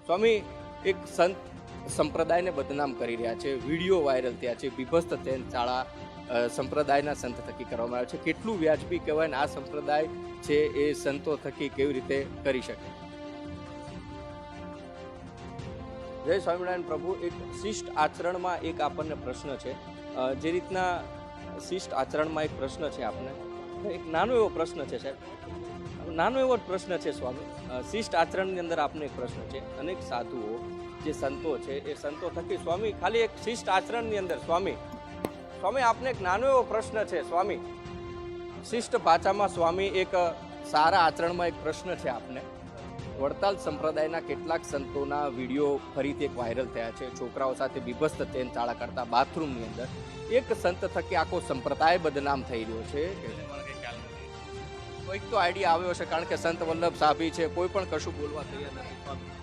સ્વામી, એક સંત સંપ્રદાયને બદનામ કરી રહ્યા છે, વિડીયો વાયરલ થયા છે, બીભત્સ તેન ચાળા સંપ્રદાયના સંત થકી કરવામાં આવે છે. કેટલું વ્યાજબી કહેવાય ને આ સંપ્રદાય છે એ સંતો થકી કેવી રીતે કરી શકે? જય સ્વામિનારાયણ પ્રભુ. એક શિષ્ટ આચરણમાં એક આપણને પ્રશ્ન છે. જે રીતના શિષ્ટ આચરણમાં એક પ્રશ્ન છે આપને, એક નાનો એવો પ્રશ્ન છે સાહેબ, નાનો એવો જ પ્રશ્ન છે સ્વામી. શિષ્ટ આચરણની અંદર આપને એક પ્રશ્ન છે. અનેક સાધુઓ જે સંતો છે એ સંતો થકી સ્વામી ખાલી એક શિષ્ટ આચરણની અંદર સ્વામી આપને એક નાનો એવો પ્રશ્ન છે સ્વામી. શિષ્ટ ભાષામાં સ્વામી એક સારા આચરણમાં એક પ્રશ્ન છે આપને. વડતાલ સંપ્રદાયના કેટલાક સંતોના વિડીયો ફરીથી એક વાયરલ થયા છે. છોકરાઓ સાથે બીભત્સ તેન ચાળા કરતા બાથરૂમની અંદર એક સંત થકી આખો સંપ્રદાય બદનામ થઈ રહ્યો છે. કોઈક તો આઈડિયા આવ્યો છે, કારણ કે સંત વલ્લભ સાભી છે, કોઈ પણ કશું બોલવા તૈયાર નથી.